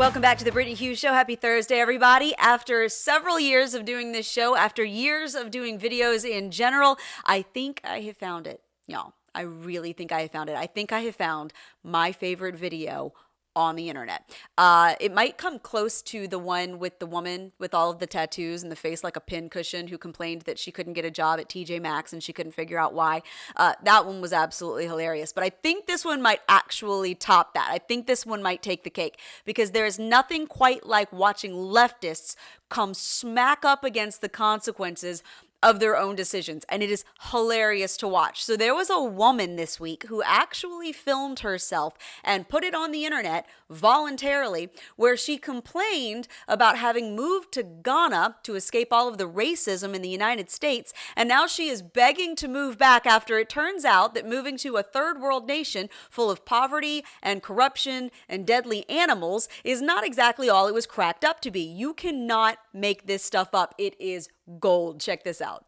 Welcome back to the Brittany Hughes Show. Happy Thursday, everybody. After several years of doing this show, after years of doing videos in general, I think I have found it. Y'all, I really think I have found it. I think I have found my favorite video on the internet. It might come close to the one with the woman with all of the tattoos and the face like a pin cushion who complained that she couldn't get a job at TJ Maxx and she couldn't figure out why. That one was absolutely hilarious. But I think this one might actually top that. I think this one might take the cake because there is nothing quite like watching leftists come smack up against the consequences of their own decisions, and it is hilarious to watch. So there was a woman this week who actually filmed herself and put it on the internet voluntarily, where she complained about having moved to Ghana to escape all of the racism in the United States, and now she is begging to move back after it turns out that moving to a third world nation full of poverty and corruption and deadly animals is not exactly all it was cracked up to be. You cannot make this stuff up. It is gold. Check this out.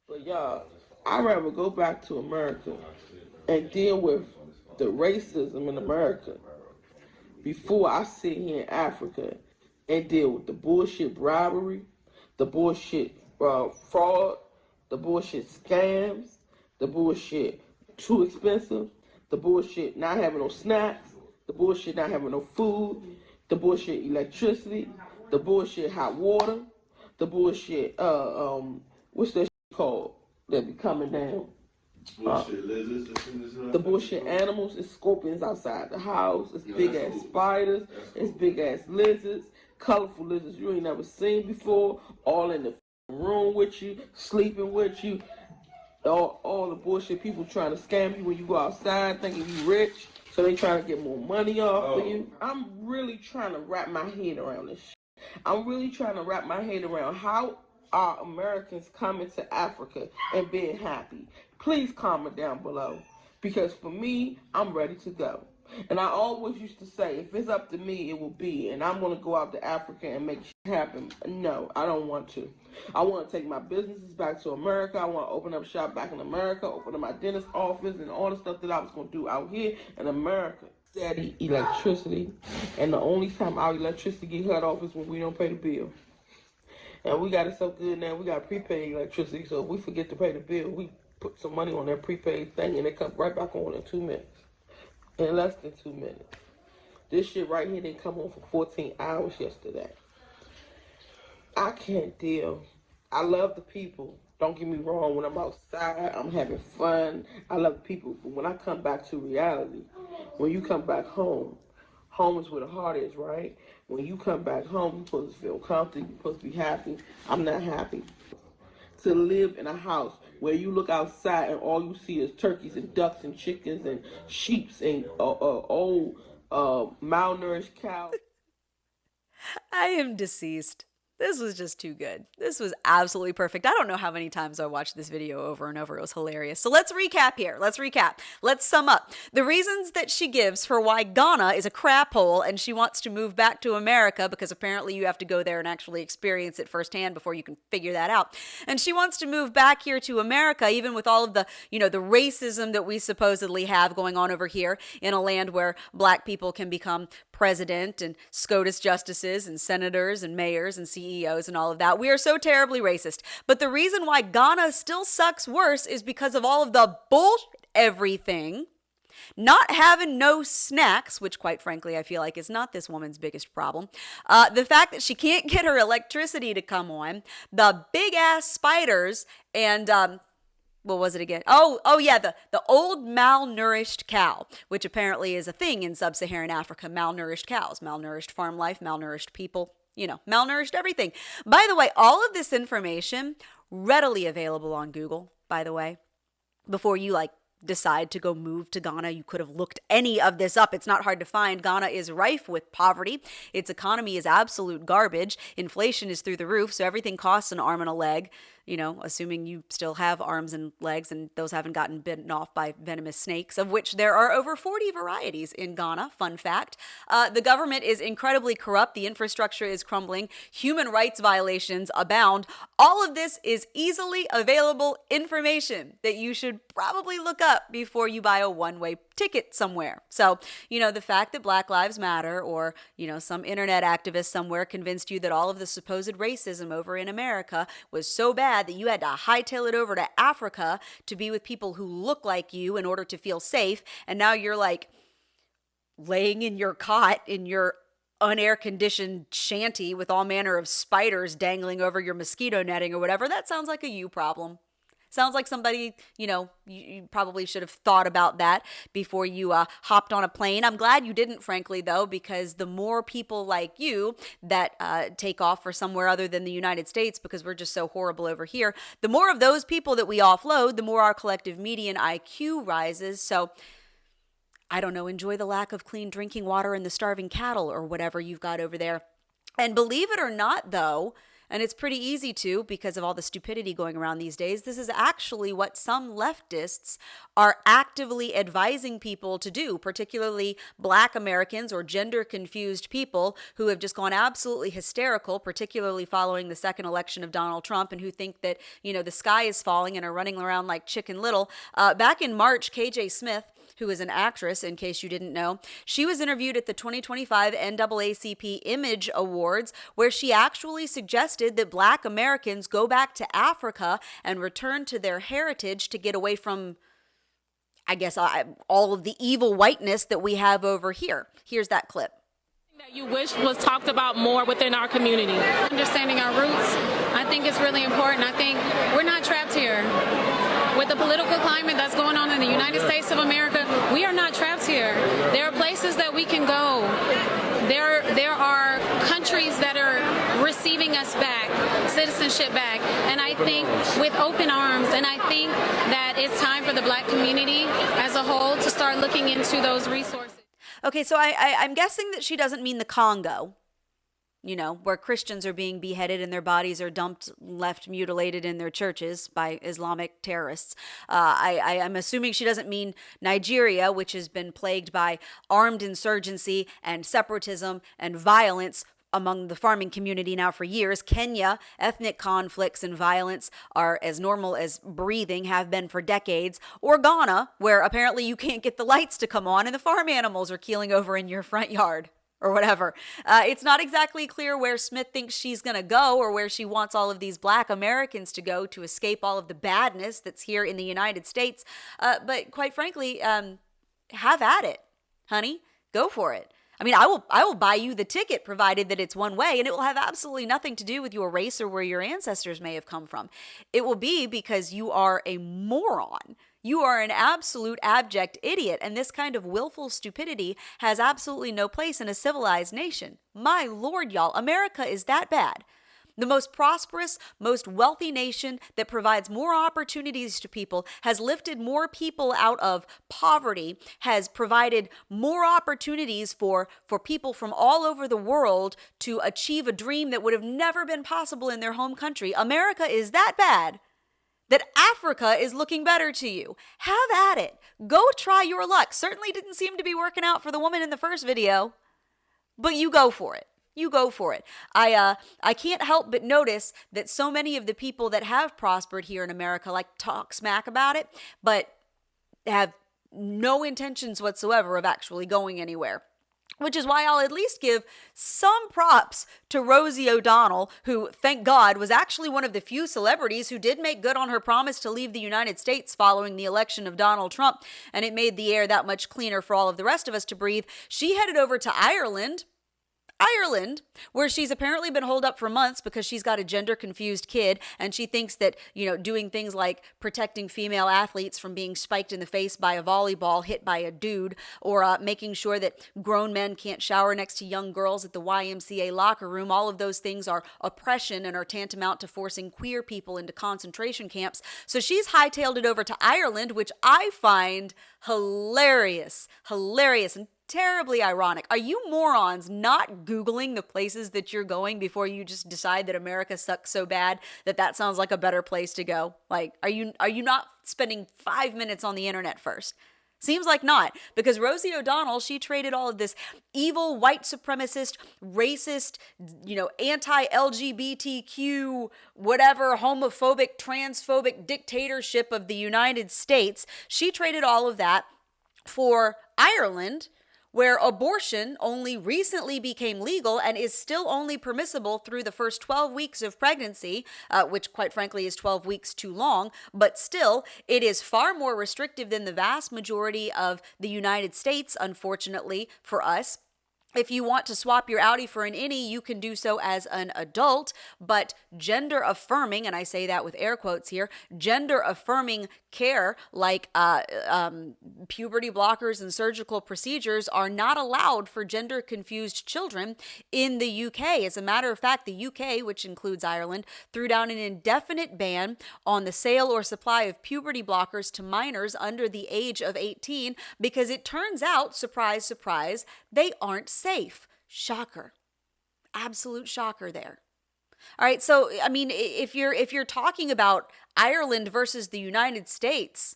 But y'all, I'd rather go back to America and deal with the racism in America before I sit here in Africa and deal with the bullshit bribery, the bullshit fraud, the bullshit scams, the bullshit too expensive, the bullshit not having no snacks, the bullshit not having no food, the bullshit electricity, the bullshit hot water, the bullshit, what's that shit called that be coming down? Bullshit lizards. The bullshit animals, it's scorpions outside the house, it's big ass spiders, it's big ass lizards, colorful lizards you ain't never seen before, all in the room with you, sleeping with you, all the bullshit people trying to scam you when you go outside thinking you rich, so they trying to get more money off of you. I'm really trying to wrap my head around this shit. I'm really trying to wrap my head around how are Americans coming to Africa and being happy. Please comment down below, because for me, I'm ready to go. And I always used to say, if it's up to me, it will be. And I'm going to go out to Africa and make shit happen. No, I don't want to. I want to take my businesses back to America. I want to open up shop back in America, open up my dentist office, and all the stuff that I was going to do out here in America. Steady electricity, and the only time our electricity get cut off is when we don't pay the bill. And we got it so good now, we got prepaid electricity, so if we forget to pay the bill, we put some money on that prepaid thing and it comes right back on in 2 minutes. In less than 2 minutes. This shit right here didn't come on for 14 hours yesterday. I can't deal. I love the people. Don't get me wrong, when I'm outside, I'm having fun. I love people. But when I come back to reality, when you come back home, home is where the heart is, right? When you come back home, you're supposed to feel comfortable, you're supposed to be happy. I'm not happy. To live in a house where you look outside and all you see is turkeys and ducks and chickens and sheeps and old malnourished cows. I am deceased. This was just too good. This was absolutely perfect. I don't know how many times I watched this video over and over. It was hilarious. So let's recap here. Let's sum up. The reasons that she gives for why Ghana is a crap hole and she wants to move back to America, because apparently you have to go there and actually experience it firsthand before you can figure that out. And she wants to move back here to America, even with all of the, the racism that we supposedly have going on over here in a land where black people can become president and SCOTUS justices and senators and mayors and CEOs and all of that. We are so terribly racist. But the reason why Ghana still sucks worse is because of all of the bullshit everything, not having no snacks, which quite frankly I feel like is not this woman's biggest problem. The fact that she can't get her electricity to come on, the big ass spiders, and what was it again? Oh yeah, the old malnourished cow, which apparently is a thing in sub-Saharan Africa. Malnourished cows, malnourished farm life, malnourished people, malnourished everything. By the way, all of this information readily available on Google, by the way. Before you decide to go move to Ghana, you could have looked any of this up. It's not hard to find. Ghana is rife with poverty. Its economy is absolute garbage. Inflation is through the roof, so everything costs an arm and a leg. Assuming you still have arms and legs and those haven't gotten bitten off by venomous snakes, of which there are over 40 varieties in Ghana. Fun fact. The government is incredibly corrupt. The infrastructure is crumbling. Human rights violations abound. All of this is easily available information that you should probably look up up before you buy a one-way ticket somewhere. So, the fact that Black Lives Matter or, some internet activist somewhere convinced you that all of the supposed racism over in America was so bad that you had to hightail it over to Africa to be with people who look like you in order to feel safe. And now you're like laying in your cot in your unair conditioned shanty with all manner of spiders dangling over your mosquito netting or whatever. That sounds like a you problem. Sounds like somebody, you probably should have thought about that before you hopped on a plane. I'm glad you didn't, frankly, though, because the more people like you that take off for somewhere other than the United States because we're just so horrible over here, the more of those people that we offload, the more our collective median IQ rises. So I don't know, enjoy the lack of clean drinking water and the starving cattle or whatever you've got over there. And believe it or not, though, and it's pretty easy to because of all the stupidity going around these days, this is actually what some leftists are actively advising people to do, particularly Black Americans or gender-confused people who have just gone absolutely hysterical, particularly following the second election of Donald Trump, and who think that, the sky is falling and are running around like Chicken Little. Back in March, KJ Smith, who is an actress, in case you didn't know, she was interviewed at the 2025 NAACP Image Awards, where she actually suggested that Black Americans go back to Africa and return to their heritage to get away from, I guess, all of the evil whiteness that we have over here. Here's that clip. That you wish was talked about more within our community. Understanding our roots, I think it's really important. I think we're not trapped here. With the political climate that's going on in the United States of America, we are not trapped here. There are places that we can go. There are countries that are receiving us back, citizenship back. And I think with open arms, and I think that it's time for the Black community as a whole to start looking into those resources. Okay, so I'm guessing that she doesn't mean the Congo, where Christians are being beheaded and their bodies are dumped, left mutilated in their churches by Islamic terrorists. I'm assuming she doesn't mean Nigeria, which has been plagued by armed insurgency and separatism and violence among the farming community now for years. Kenya, ethnic conflicts and violence are as normal as breathing, have been for decades. Or Ghana, where apparently you can't get the lights to come on and the farm animals are keeling over in your front yard. Or whatever. It's not exactly clear where Smith thinks she's going to go or where she wants all of these Black Americans to go to escape all of the badness that's here in the United States. But quite frankly, have at it, honey. Go for it. I mean, I will buy you the ticket provided that it's one way, and it will have absolutely nothing to do with your race or where your ancestors may have come from. It will be because you are a moron. You are an absolute abject idiot, and this kind of willful stupidity has absolutely no place in a civilized nation. My Lord, y'all, America is that bad. The most prosperous, most wealthy nation that provides more opportunities to people, has lifted more people out of poverty, has provided more opportunities for people from all over the world to achieve a dream that would have never been possible in their home country. America is that bad that Africa is looking better to you. Have at it. Go try your luck. Certainly didn't seem to be working out for the woman in the first video, but you go for it. You go for it. I can't help but notice that so many of the people that have prospered here in America like talk smack about it, but have no intentions whatsoever of actually going anywhere. Which is why I'll at least give some props to Rosie O'Donnell, who, thank God, was actually one of the few celebrities who did make good on her promise to leave the United States following the election of Donald Trump, and it made the air that much cleaner for all of the rest of us to breathe. She headed over to Ireland, where she's apparently been holed up for months because she's got a gender-confused kid, and she thinks that, doing things like protecting female athletes from being spiked in the face by a volleyball hit by a dude, or making sure that grown men can't shower next to young girls at the YMCA locker room, all of those things are oppression and are tantamount to forcing queer people into concentration camps. So she's hightailed it over to Ireland, which I find hilarious, and terribly ironic. Are you morons not Googling the places that you're going before you just decide that America sucks so bad that sounds like a better place to go? Like, are you not spending 5 minutes on the internet first? Seems like not, because Rosie O'Donnell, she traded all of this evil, white supremacist, racist, anti-LGBTQ, whatever, homophobic, transphobic dictatorship of the United States. She traded all of that for Ireland, where abortion only recently became legal and is still only permissible through the first 12 weeks of pregnancy, which quite frankly is 12 weeks too long, but still, it is far more restrictive than the vast majority of the United States, unfortunately for us. If you want to swap your outie for an innie, you can do so as an adult, but gender affirming, and I say that with air quotes here, gender affirming care like puberty blockers and surgical procedures are not allowed for gender confused children in the UK. As a matter of fact, the UK, which includes Ireland, threw down an indefinite ban on the sale or supply of puberty blockers to minors under the age of 18 because it turns out, surprise, surprise, they aren't safe. Shocker. Absolute shocker there. All right, so I mean, if you're talking about Ireland versus the United States,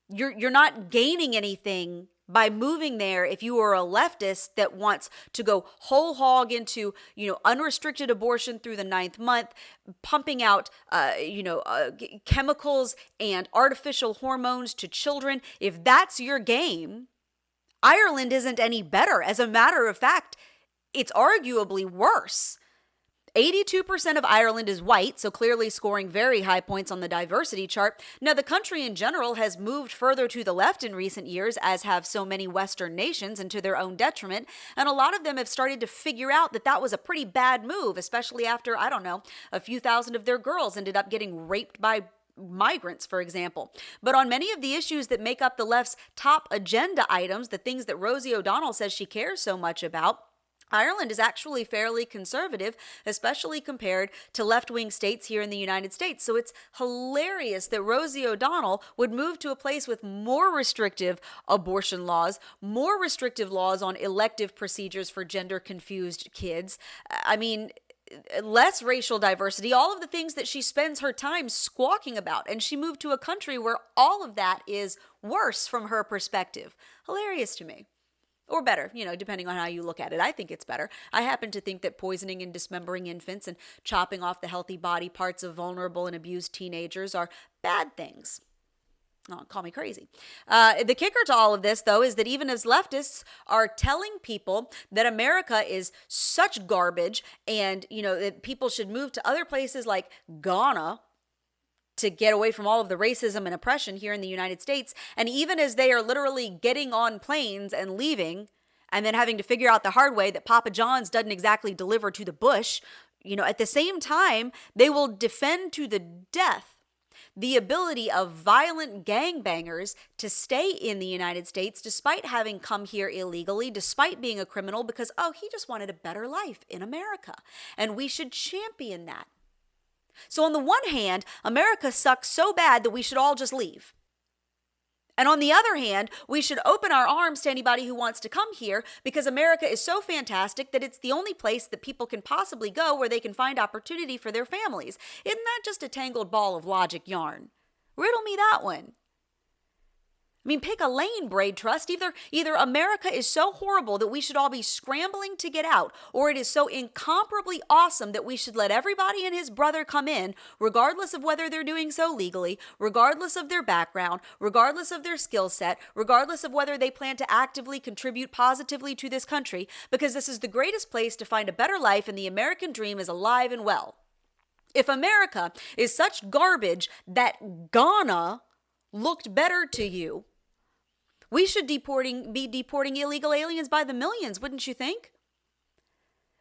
you're not gaining anything by moving there if you are a leftist that wants to go whole hog into, unrestricted abortion through the 9th month, pumping out, chemicals and artificial hormones to children. If that's your game, Ireland isn't any better. As a matter of fact, it's arguably worse. 82% of Ireland is white, so clearly scoring very high points on the diversity chart. Now, the country in general has moved further to the left in recent years, as have so many Western nations, and to their own detriment. And a lot of them have started to figure out that that was a pretty bad move, especially after, a few thousand of their girls ended up getting raped by migrants, for example. But on many of the issues that make up the left's top agenda items, the things that Rosie O'Donnell says she cares so much about, Ireland is actually fairly conservative, especially compared to left-wing states here in the United States. So it's hilarious that Rosie O'Donnell would move to a place with more restrictive abortion laws, more restrictive laws on elective procedures for gender-confused kids. I mean, less racial diversity, all of the things that she spends her time squawking about. And she moved to a country where all of that is worse from her perspective. Hilarious to me. Or better, depending on how you look at it. I think it's better. I happen to think that poisoning and dismembering infants and chopping off the healthy body parts of vulnerable and abused teenagers are bad things. Oh, call me crazy. The kicker to all of this, though, is that even as leftists are telling people that America is such garbage and, that people should move to other places like Ghana to get away from all of the racism and oppression here in the United States. And even as they are literally getting on planes and leaving and then having to figure out the hard way that Papa John's doesn't exactly deliver to the bush, at the same time, they will defend to the death the ability of violent gangbangers to stay in the United States despite having come here illegally, despite being a criminal, because, he just wanted a better life in America. And we should champion that. So on the one hand, America sucks so bad that we should all just leave. And on the other hand, we should open our arms to anybody who wants to come here because America is so fantastic that it's the only place that people can possibly go where they can find opportunity for their families. Isn't that just a tangled ball of logic yarn? Riddle me that one. I mean, pick a lane, Braid Trust. Either America is so horrible that we should all be scrambling to get out, or it is so incomparably awesome that we should let everybody and his brother come in, regardless of whether they're doing so legally, regardless of their background, regardless of their skill set, regardless of whether they plan to actively contribute positively to this country, because this is the greatest place to find a better life and the American dream is alive and well. If America is such garbage that Ghana looked better to you, we should be deporting illegal aliens by the millions, wouldn't you think?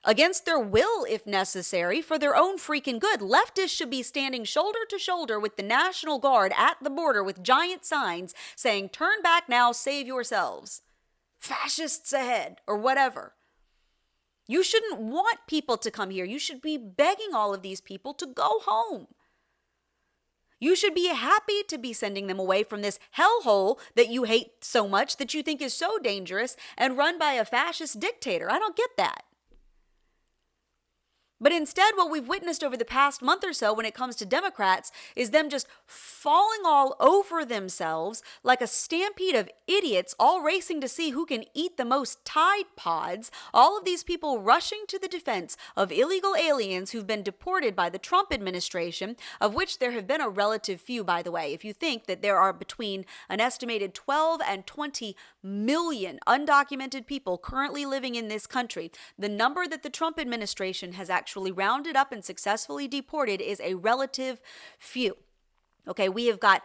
Against their will, if necessary, for their own freaking good. Leftists should be standing shoulder to shoulder with the National Guard at the border with giant signs saying, "Turn back now, save yourselves. Fascists ahead," or whatever. You shouldn't want people to come here. You should be begging all of these people to go home. You should be happy to be sending them away from this hellhole that you hate so much, that you think is so dangerous and run by a fascist dictator. I don't get that. But instead, what we've witnessed over the past month or so when it comes to Democrats is them just falling all over themselves like a stampede of idiots, all racing to see who can eat the most Tide Pods. All of these people rushing to the defense of illegal aliens who've been deported by the Trump administration, of which there have been a relative few, by the way. If you think that there are between an estimated 12 and 20 million undocumented people currently living in this country, the number that the Trump administration has actually rounded up and successfully deported is a relative few. Okay, we have got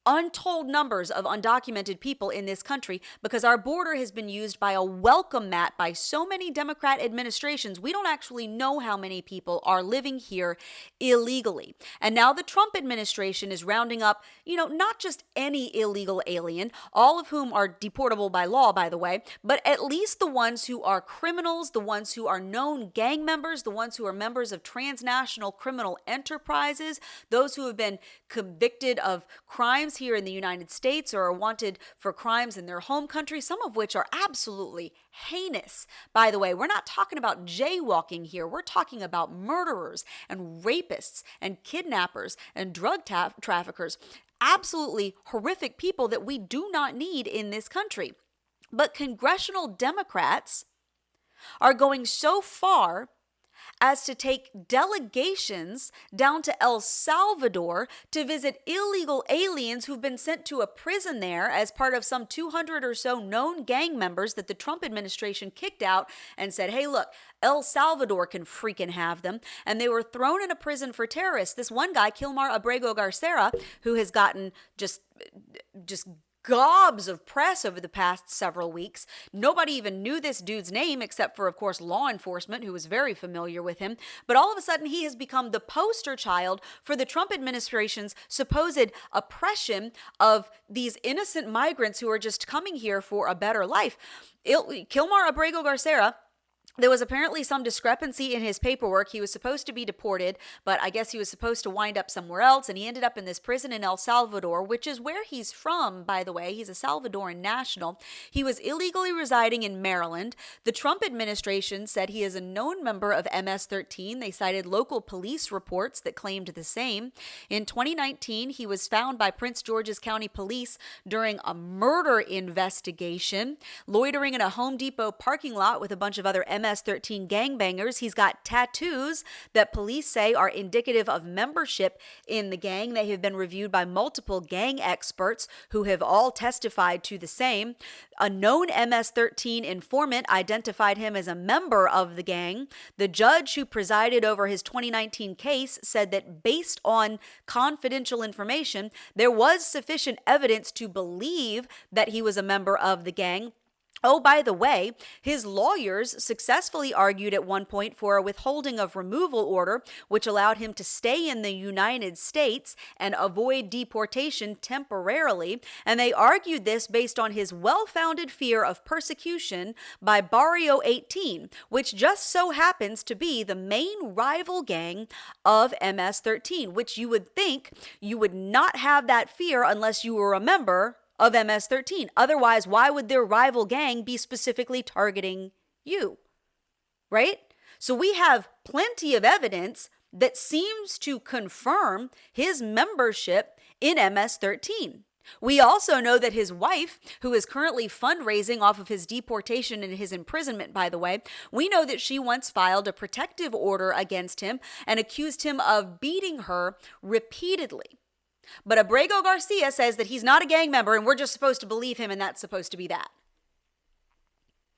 untold numbers of undocumented people in this country because our border has been used by a welcome mat by so many Democrat administrations. We don't actually know how many people are living here illegally. And now the Trump administration is rounding up, not just any illegal alien, all of whom are deportable by law, by the way, but at least the ones who are criminals, the ones who are known gang members, the ones who are members of transnational criminal enterprises, those who have been convicted of crimes here in the United States or are wanted for crimes in their home country, some of which are absolutely heinous. By the way, we're not talking about jaywalking here. We're talking about murderers and rapists and kidnappers and drug traffickers. Absolutely horrific people that we do not need in this country. But congressional Democrats are going so far as to take delegations down to El Salvador to visit illegal aliens who've been sent to a prison there as part of some 200 or so known gang members that the Trump administration kicked out and said, hey, look, El Salvador can freaking have them. And they were thrown in a prison for terrorists. This one guy, Kilmar Abrego Garcera, who has gotten just gobs of press over the past several weeks. Nobody even knew this dude's name except for, of course, law enforcement, who was very familiar with him. But all of a sudden, he has become the poster child for the Trump administration's supposed oppression of these innocent migrants who are just coming here for a better life. Kilmar Abrego Garcera, there was apparently some discrepancy in his paperwork. He was supposed to be deported, but I guess he was supposed to wind up somewhere else, and he ended up in this prison in El Salvador, which is where he's from, by the way. He's a Salvadoran national. He was illegally residing in Maryland. The Trump administration said he is a known member of MS-13. They cited local police reports that claimed the same. In 2019, he was found by Prince George's County Police during a murder investigation, loitering in a Home Depot parking lot with a bunch of other MS-13 gangbangers. He's got tattoos that police say are indicative of membership in the gang. They have been reviewed by multiple gang experts who have all testified to the same. A known MS-13 informant identified him as a member of the gang. The judge who presided over his 2019 case said that based on confidential information, there was sufficient evidence to believe that he was a member of the gang. Oh, by the way, his lawyers successfully argued at one point for a withholding of removal order, which allowed him to stay in the United States and avoid deportation temporarily. And they argued this based on his well-founded fear of persecution by Barrio 18, which just so happens to be the main rival gang of MS-13, which you would think you would not have that fear unless you were a member of MS-13. Otherwise, why would their rival gang be specifically targeting you? Right? So we have plenty of evidence that seems to confirm his membership in MS-13. We also know that his wife, who is currently fundraising off of his deportation and his imprisonment, by the way, we know that she once filed a protective order against him and accused him of beating her repeatedly. But Abrego Garcia says that he's not a gang member and we're just supposed to believe him, and that's supposed to be that.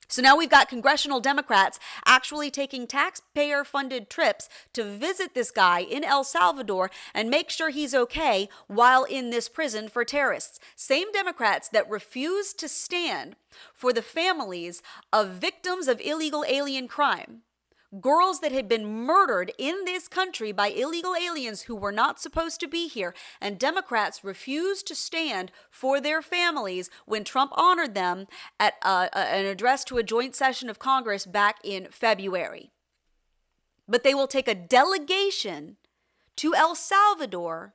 So now we've got congressional Democrats actually taking taxpayer-funded trips to visit this guy in El Salvador and make sure he's okay while in this prison for terrorists. Same Democrats that refuse to stand for the families of victims of illegal alien crime. Girls that had been murdered in this country by illegal aliens who were not supposed to be here, and Democrats refused to stand for their families when Trump honored them at an address to a joint session of Congress back in February. But they will take a delegation to El Salvador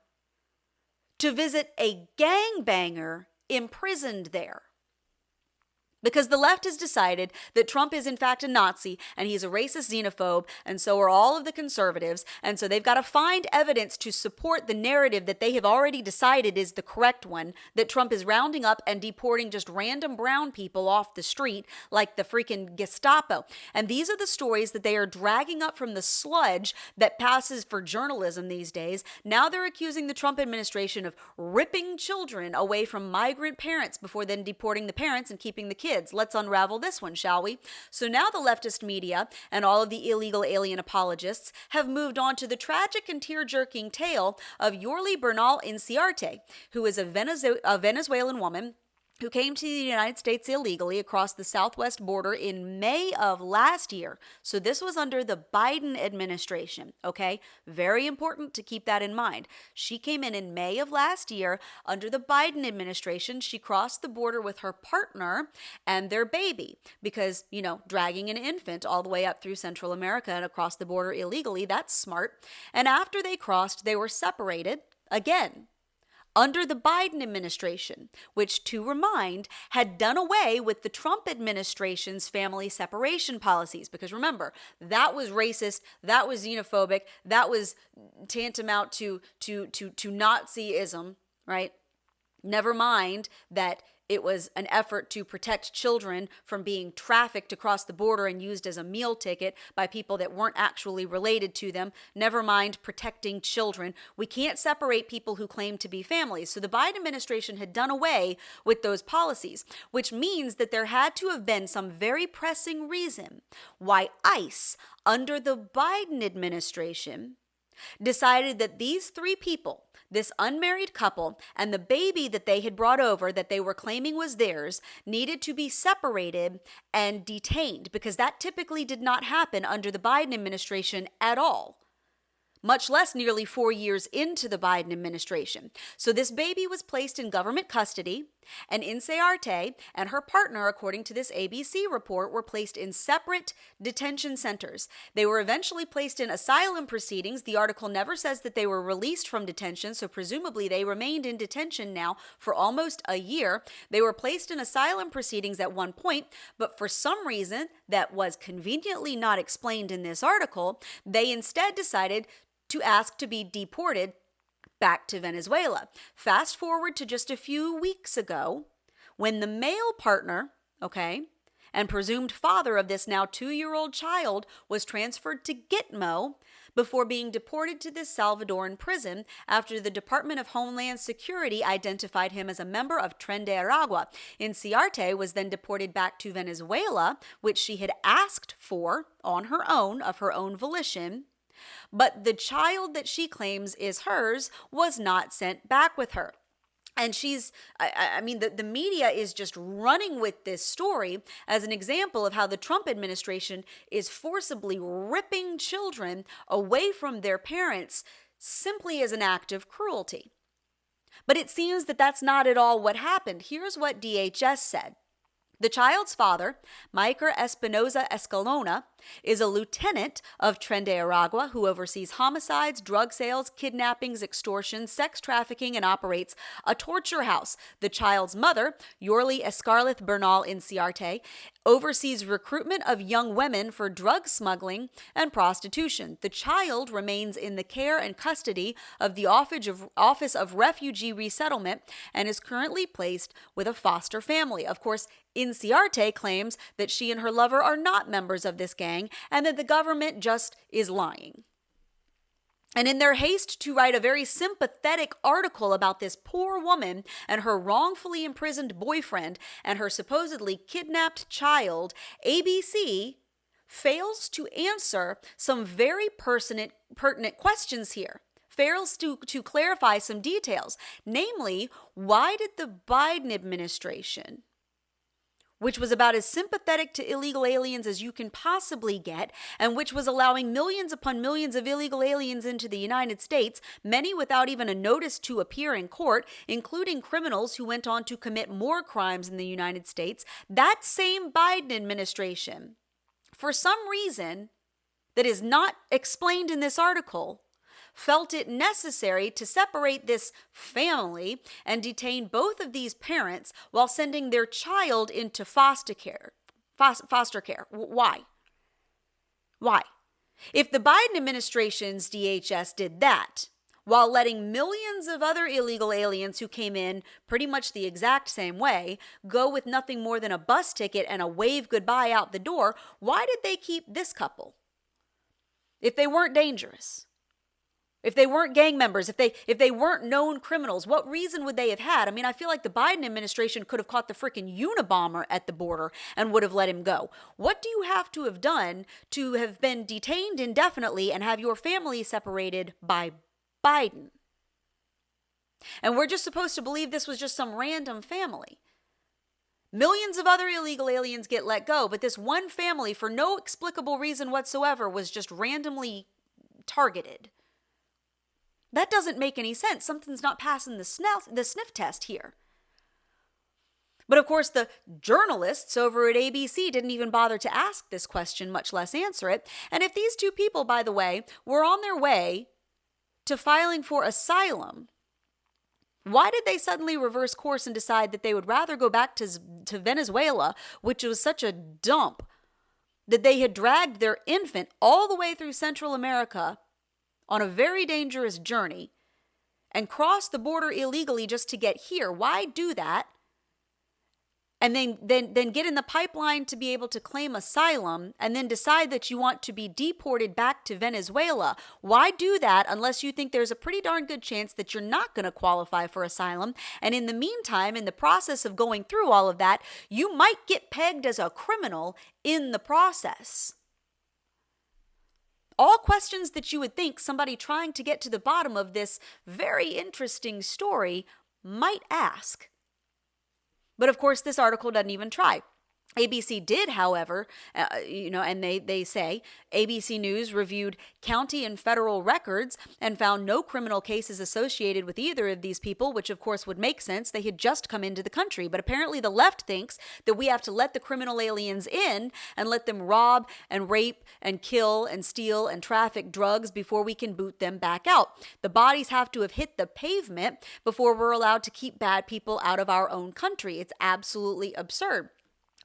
to visit a gangbanger imprisoned there. Because the left has decided that Trump is in fact a Nazi and he's a racist xenophobe, and so are all of the conservatives. And so they've got to find evidence to support the narrative that they have already decided is the correct one, that Trump is rounding up and deporting just random brown people off the street like the freaking Gestapo. And these are the stories that they are dragging up from the sludge that passes for journalism these days. Now they're accusing the Trump administration of ripping children away from migrant parents before then deporting the parents and keeping the kids. Let's unravel this one, shall we? So now the leftist media and all of the illegal alien apologists have moved on to the tragic and tear-jerking tale of Yorli Bernal Inciarte, who is a Venezuelan woman who came to the United States illegally across the southwest border in May of last year. So this was under the Biden administration, okay? Very important to keep that in mind. She came in May of last year under the Biden administration. She crossed the border with her partner and their baby because, dragging an infant all the way up through Central America and across the border illegally, that's smart. And after they crossed, they were separated again under the Biden administration, which, to remind, had done away with the Trump administration's family separation policies. Because remember, that was racist, that was xenophobic, that was tantamount to Nazism, right? Never mind that it was an effort to protect children from being trafficked across the border and used as a meal ticket by people that weren't actually related to them. Never mind protecting children. We can't separate people who claim to be families. So the Biden administration had done away with those policies, which means that there had to have been some very pressing reason why ICE, under the Biden administration, decided that these three people, this unmarried couple and the baby that they had brought over that they were claiming was theirs, needed to be separated and detained, because that typically did not happen under the Biden administration at all, much less nearly 4 years into the Biden administration. So this baby was placed in government custody, and Inciarte and her partner, according to this ABC report, were placed in separate detention centers. They were eventually placed in asylum proceedings. The article never says that they were released from detention, so presumably they remained in detention now for almost a year. They were placed in asylum proceedings at one point, but for some reason that was conveniently not explained in this article, they instead decided to ask to be deported back to Venezuela. Fast forward to just a few weeks ago, when the male partner, and presumed father of this now 2-year-old child was transferred to Gitmo before being deported to this Salvadoran prison after the Department of Homeland Security identified him as a member of Tren de Aragua. Inciarte was then deported back to Venezuela, which she had asked for on her own, of her own volition. But the child that she claims is hers was not sent back with her. And the media is just running with this story as an example of how the Trump administration is forcibly ripping children away from their parents simply as an act of cruelty. But it seems that that's not at all what happened. Here's what DHS said. The child's father, Maiker Espinoza Escalona, is a lieutenant of Tren de Aragua who oversees homicides, drug sales, kidnappings, extortion, sex trafficking, and operates a torture house. The child's mother, Yorli Escarlith Bernal Inciarte, oversees recruitment of young women for drug smuggling and prostitution. The child remains in the care and custody of the Office of Refugee Resettlement and is currently placed with a foster family. Of course, Inciarte claims that she and her lover are not members of this gang and that the government just is lying. And in their haste to write a very sympathetic article about this poor woman and her wrongfully imprisoned boyfriend and her supposedly kidnapped child, ABC fails to answer some very pertinent questions here. Fails to clarify some details. Namely, why did the Biden administration, which was about as sympathetic to illegal aliens as you can possibly get, and which was allowing millions upon millions of illegal aliens into the United States, many without even a notice to appear in court, including criminals who went on to commit more crimes in the United States, that same Biden administration, for some reason that is not explained in this article, felt it necessary to separate this family and detain both of these parents while sending their child into foster care. Why? Why? If the Biden administration's DHS did that, while letting millions of other illegal aliens who came in pretty much the exact same way go with nothing more than a bus ticket and a wave goodbye out the door, why did they keep this couple? If they weren't dangerous, if they weren't gang members, if they weren't known criminals, what reason would they have had? I mean, I feel like the Biden administration could have caught the freaking Unabomber at the border and would have let him go. What do you have to have done to have been detained indefinitely and have your family separated by Biden? And we're just supposed to believe this was just some random family. Millions of other illegal aliens get let go, but this one family, for no explicable reason whatsoever, was just randomly targeted. That doesn't make any sense. Something's not passing the sniff test here. But of course, the journalists over at ABC didn't even bother to ask this question, much less answer it. And if these two people, by the way, were on their way to filing for asylum, why did they suddenly reverse course and decide that they would rather go back to Venezuela, which was such a dump that they had dragged their infant all the way through Central America on a very dangerous journey and crossed the border illegally just to get here? Why do that? And then get in the pipeline to be able to claim asylum and then decide that you want to be deported back to Venezuela. Why do that unless you think there's a pretty darn good chance that you're not going to qualify for asylum? And in the meantime, in the process of going through all of that, you might get pegged as a criminal in the process. All questions that you would think somebody trying to get to the bottom of this very interesting story might ask. But of course, this article doesn't even try. ABC did, however, and they say ABC News reviewed county and federal records and found no criminal cases associated with either of these people, which of course would make sense. They had just come into the country. But apparently the left thinks that we have to let the criminal aliens in and let them rob and rape and kill and steal and traffic drugs before we can boot them back out. The bodies have to have hit the pavement before we're allowed to keep bad people out of our own country. It's absolutely absurd.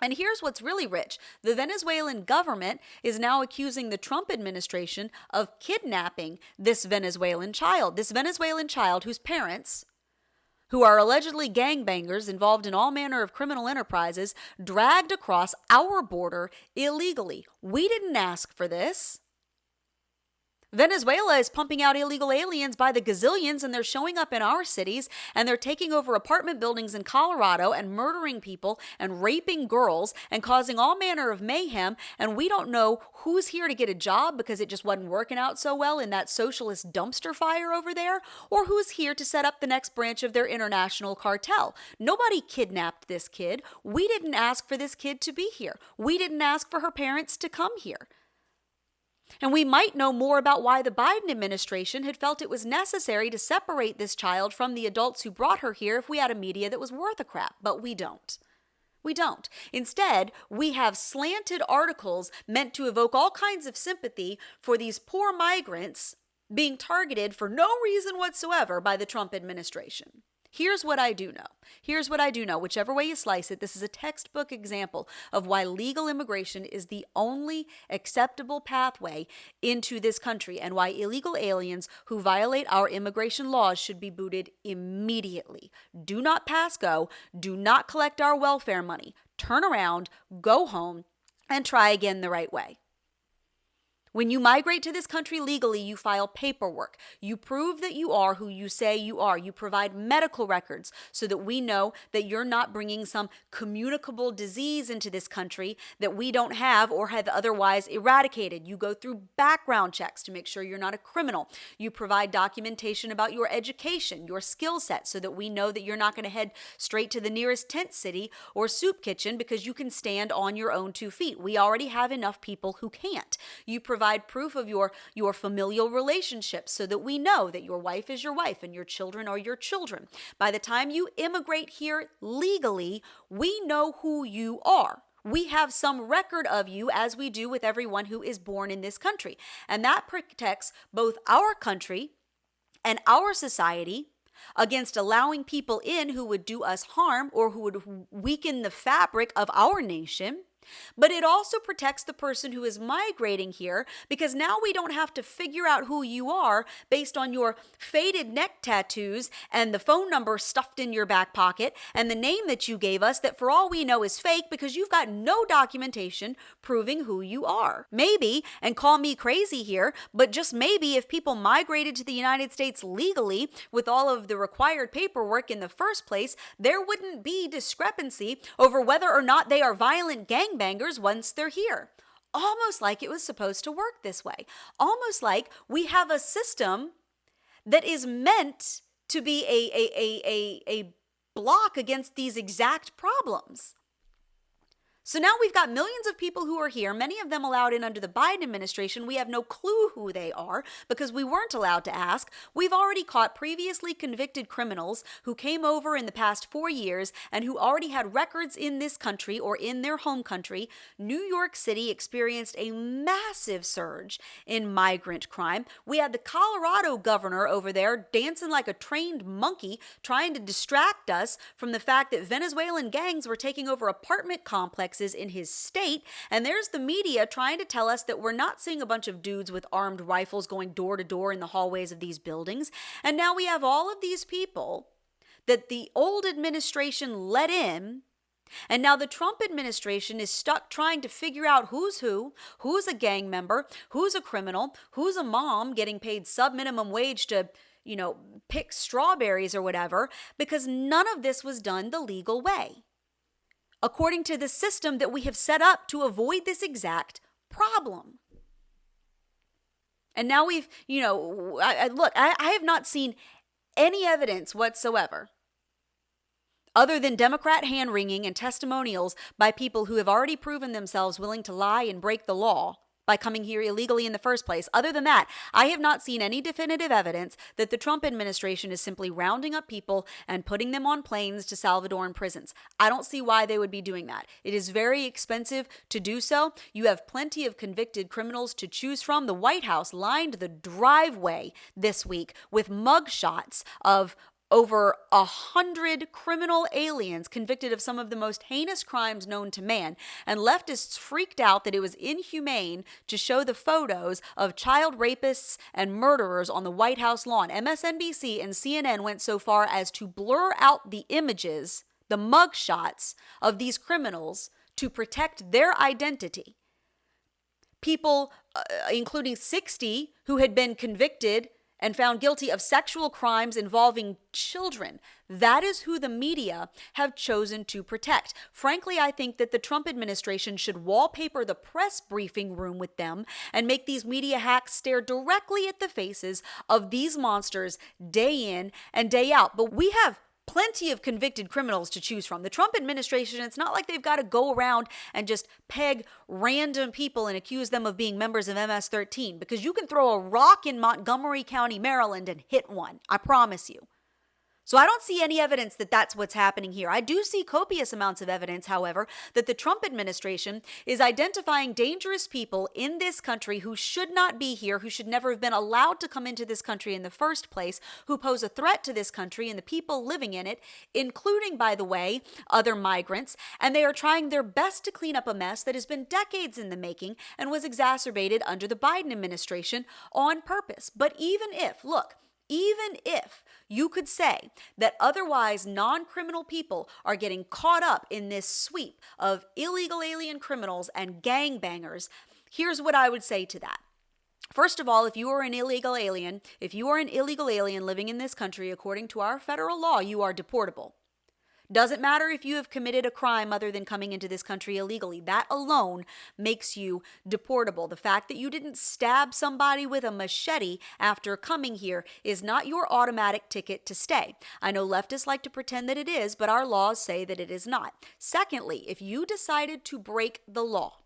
And here's what's really rich. The Venezuelan government is now accusing the Trump administration of kidnapping this Venezuelan child whose parents, who are allegedly gangbangers involved in all manner of criminal enterprises, dragged across our border illegally. We didn't ask for this. Venezuela is pumping out illegal aliens by the gazillions, and they're showing up in our cities, and they're taking over apartment buildings in Colorado and murdering people and raping girls and causing all manner of mayhem, and we don't know who's here to get a job because it just wasn't working out so well in that socialist dumpster fire over there, or who's here to set up the next branch of their international cartel. Nobody kidnapped this kid. We didn't ask for this kid to be here. We didn't ask for her parents to come here. And we might know more about why the Biden administration had felt it was necessary to separate this child from the adults who brought her here if we had a media that was worth a crap, but we don't. We don't. Instead, we have slanted articles meant to evoke all kinds of sympathy for these poor migrants being targeted for no reason whatsoever by the Trump administration. Here's what I do know. Whichever way you slice it, this is a textbook example of why legal immigration is the only acceptable pathway into this country and why illegal aliens who violate our immigration laws should be booted immediately. Do not pass go. Do not collect our welfare money. Turn around, go home, and try again the right way. When you migrate to this country legally, you file paperwork. You prove that you are who you say you are. You provide medical records so that we know that you're not bringing some communicable disease into this country that we don't have or have otherwise eradicated. You go through background checks to make sure you're not a criminal. You provide documentation about your education, your skill set, so that we know that you're not going to head straight to the nearest tent city or soup kitchen because you can stand on your own 2 feet. We already have enough people who can't. You provide proof of your familial relationships so that we know that your wife is your wife and your children are your children. By the time you immigrate here legally, we know who you are. We have some record of you, as we do with everyone who is born in this country. And that protects both our country and our society against allowing people in who would do us harm or who would weaken the fabric of our nation. But it also protects the person who is migrating here, because now we don't have to figure out who you are based on your faded neck tattoos and the phone number stuffed in your back pocket and the name that you gave us that for all we know is fake because you've got no documentation proving who you are. Maybe, and call me crazy here, but just maybe if people migrated to the United States legally with all of the required paperwork in the first place, there wouldn't be discrepancy over whether or not they are violent gangbangers once they're here. Almost like it was supposed to work this way. Almost like we have a system that is meant to be a block against these exact problems. So now we've got millions of people who are here, many of them allowed in under the Biden administration. We have no clue who they are because we weren't allowed to ask. We've already caught previously convicted criminals who came over in the past 4 years and who already had records in this country or in their home country. New York City experienced a massive surge in migrant crime. We had the Colorado governor over there dancing like a trained monkey, trying to distract us from the fact that Venezuelan gangs were taking over apartment complexes in his state, and there's the media trying to tell us that we're not seeing a bunch of dudes with armed rifles going door to door in the hallways of these buildings. And now we have all of these people that the old administration let in, and now the Trump administration is stuck trying to figure out who's who, who's a gang member, who's a criminal, who's a mom getting paid sub-minimum wage to pick strawberries or whatever, because none of this was done the legal way, according to the system that we have set up to avoid this exact problem. And now we've, I have not seen any evidence whatsoever other than Democrat hand-wringing and testimonials by people who have already proven themselves willing to lie and break the law by coming here illegally in the first place. Other than that, I have not seen any definitive evidence that the Trump administration is simply rounding up people and putting them on planes to Salvadoran prisons. I don't see why they would be doing that. It is very expensive to do so. You have plenty of convicted criminals to choose from. The White House lined the driveway this week with mugshots of over 100 criminal aliens convicted of some of the most heinous crimes known to man. And leftists freaked out that it was inhumane to show the photos of child rapists and murderers on the White House lawn. MSNBC and CNN went so far as to blur out the images, the mugshots of these criminals to protect their identity. People, including 60 who had been convicted and found guilty of sexual crimes involving children. That is who the media have chosen to protect. Frankly, I think that the Trump administration should wallpaper the press briefing room with them and make these media hacks stare directly at the faces of these monsters day in and day out. But we have plenty of convicted criminals to choose from. The Trump administration, it's not like they've got to go around and just peg random people and accuse them of being members of MS-13, because you can throw a rock in Montgomery County, Maryland and hit one. I promise you. So I don't see any evidence that that's what's happening here. I do see copious amounts of evidence, however, that the Trump administration is identifying dangerous people in this country who should not be here, who should never have been allowed to come into this country in the first place, who pose a threat to this country and the people living in it, including, by the way, other migrants. And they are trying their best to clean up a mess that has been decades in the making and was exacerbated under the Biden administration on purpose. But even if you could say that otherwise non-criminal people are getting caught up in this sweep of illegal alien criminals and gangbangers, here's what I would say to that. First of all, if you are an illegal alien living in this country, according to our federal law, you are deportable. Doesn't matter if you have committed a crime other than coming into this country illegally. That alone makes you deportable. The fact that you didn't stab somebody with a machete after coming here is not your automatic ticket to stay. I know leftists like to pretend that it is, but our laws say that it is not. Secondly, if you decided to break the law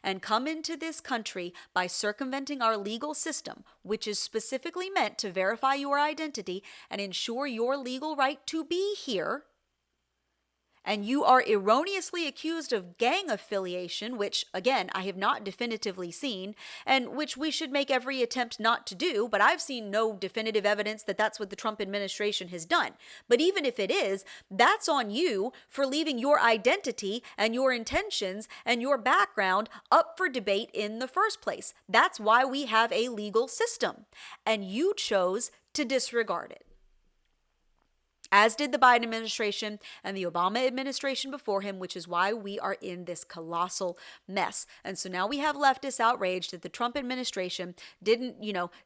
and come into this country by circumventing our legal system, which is specifically meant to verify your identity and ensure your legal right to be here, and you are erroneously accused of gang affiliation, which, again, I have not definitively seen, and which we should make every attempt not to do, but I've seen no definitive evidence that that's what the Trump administration has done. But even if it is, that's on you for leaving your identity and your intentions and your background up for debate in the first place. That's why we have a legal system, and you chose to disregard it, as did the Biden administration and the Obama administration before him, which is why we are in this colossal mess. And so now we have leftists outraged that the Trump administration didn't,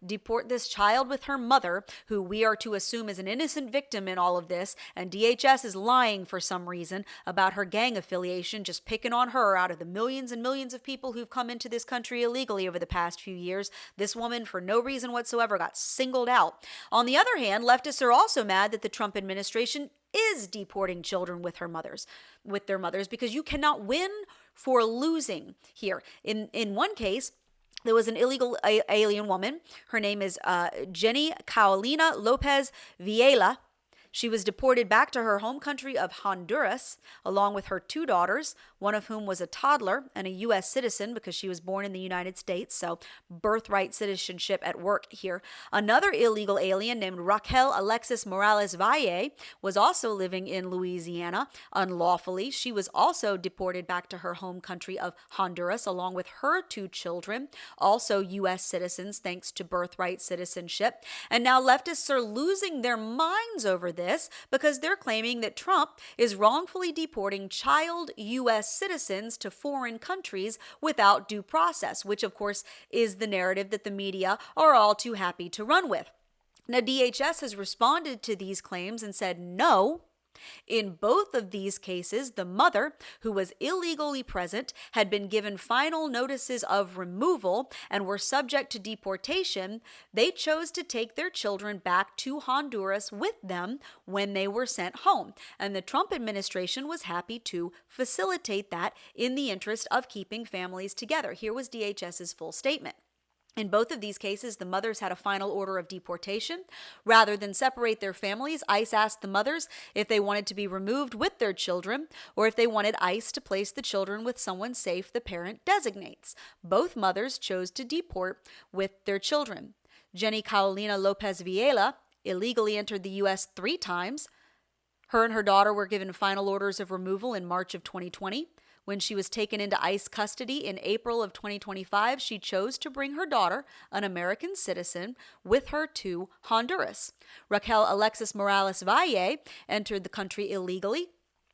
deport this child with her mother, who we are to assume is an innocent victim in all of this. And DHS is lying for some reason about her gang affiliation, just picking on her out of the millions and millions of people who've come into this country illegally over the past few years. This woman, for no reason whatsoever, got singled out. On the other hand, leftists are also mad that the Trump administration is deporting children with their mothers, because you cannot win for losing here. In one case, there was an illegal alien woman. Her name is Jenny Carolina Lopez Villela. She was deported back to her home country of Honduras, along with her 2 daughters, one of whom was a toddler and a U.S. citizen because she was born in the United States, so birthright citizenship at work here. Another illegal alien named Raquel Alexis Morales Valle was also living in Louisiana unlawfully. She was also deported back to her home country of Honduras, along with her 2 children, also U.S. citizens thanks to birthright citizenship. And now leftists are losing their minds over this because they're claiming that Trump is wrongfully deporting child U.S. citizens to foreign countries without due process, which of course is the narrative that the media are all too happy to run with. Now, DHS has responded to these claims and said no. In both of these cases, the mother, who was illegally present, had been given final notices of removal and were subject to deportation. They chose to take their children back to Honduras with them when they were sent home. And the Trump administration was happy to facilitate that in the interest of keeping families together. Here was DHS's full statement. In both of these cases, the mothers had a final order of deportation. Rather than separate their families, ICE asked the mothers if they wanted to be removed with their children or if they wanted ICE to place the children with someone safe the parent designates. Both mothers chose to deport with their children. Jenny Carolina Lopez Villela illegally entered the U.S. 3 times. Her and her daughter were given final orders of removal in March of 2020. When she was taken into ICE custody in April of 2025, she chose to bring her daughter, an American citizen, with her to Honduras. Raquel Alexis Morales Valle entered the country illegally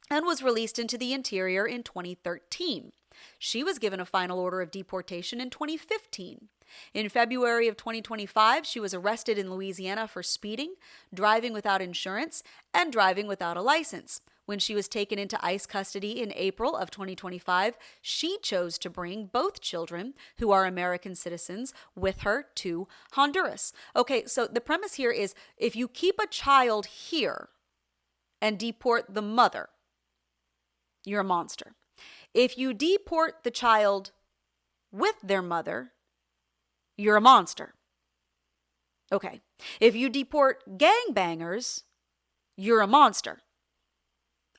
and was released into the interior in 2013. She was given a final order of deportation in 2015. In February of 2025, she was arrested in Louisiana for speeding, driving without insurance, and driving without a license. When she was taken into ICE custody in April of 2025, she chose to bring both children, who are American citizens, with her to Honduras. Okay, so the premise here is if you keep a child here and deport the mother, you're a monster. If you deport the child with their mother, you're a monster. Okay, if you deport gangbangers, you're a monster.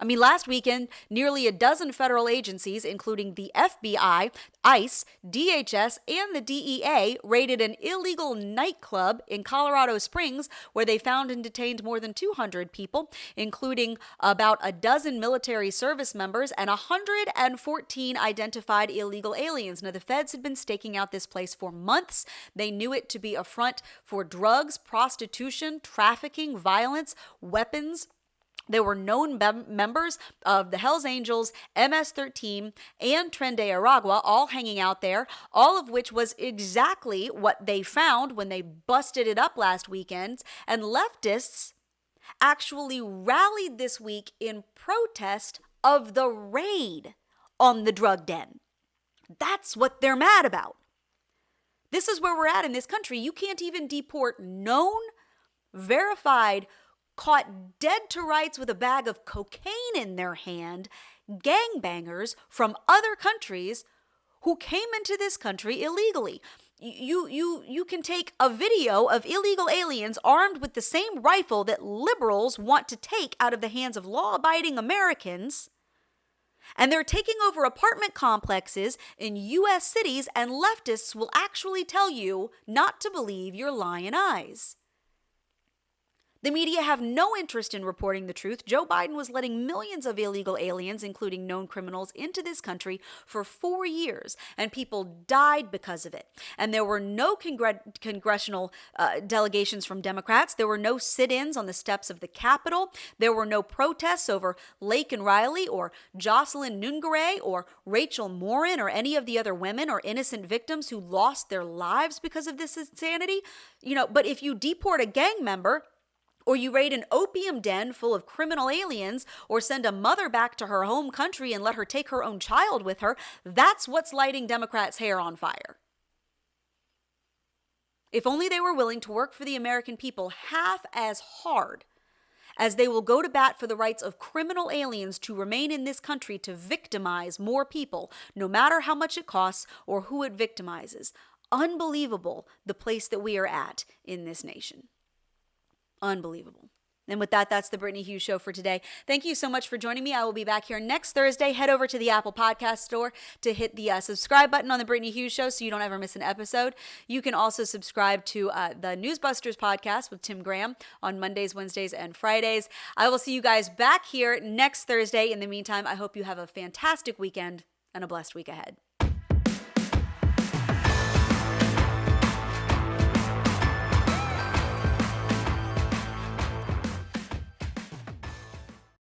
I mean, last weekend, nearly a dozen federal agencies, including the FBI, ICE, DHS, and the DEA, raided an illegal nightclub in Colorado Springs where they found and detained more than 200 people, including about a dozen military service members and 114 identified illegal aliens. Now, the feds had been staking out this place for months. They knew it to be a front for drugs, prostitution, trafficking, violence, weapons. There were known members of the Hells Angels, MS-13, and Tren de Aragua all hanging out there, all of which was exactly what they found when they busted it up last weekend. And leftists actually rallied this week in protest of the raid on the drug den. That's what they're mad about. This is where we're at in this country. You can't even deport known, verified, caught dead to rights with a bag of cocaine in their hand, gangbangers from other countries who came into this country illegally. You can take a video of illegal aliens armed with the same rifle that liberals want to take out of the hands of law-abiding Americans And they're taking over apartment complexes in U.S. cities, and leftists will actually tell you not to believe your lying eyes. The media have no interest in reporting the truth. Joe Biden was letting millions of illegal aliens, including known criminals, into this country for 4 years, and people died because of it. And there were no congressional delegations from Democrats. There were no sit-ins on the steps of the Capitol. There were no protests over Laken Riley or Jocelyn Nungaray or Rachel Morin or any of the other women or innocent victims who lost their lives because of this insanity. But if you deport a gang member, or you raid an opium den full of criminal aliens, or send a mother back to her home country and let her take her own child with her, that's what's lighting Democrats' hair on fire. If only they were willing to work for the American people half as hard as they will go to bat for the rights of criminal aliens to remain in this country to victimize more people, no matter how much it costs or who it victimizes. Unbelievable, the place that we are at in this nation. Unbelievable. And with that, that's the Brittany Hughes Show for today. Thank you so much for joining me. I will be back here next Thursday. Head over to the Apple Podcast Store to hit the subscribe button on the Brittany Hughes Show so you don't ever miss an episode. You can also subscribe to the Newsbusters podcast with Tim Graham on Mondays, Wednesdays, and Fridays. I will see you guys back here next Thursday. In the meantime, I hope you have a fantastic weekend and a blessed week ahead.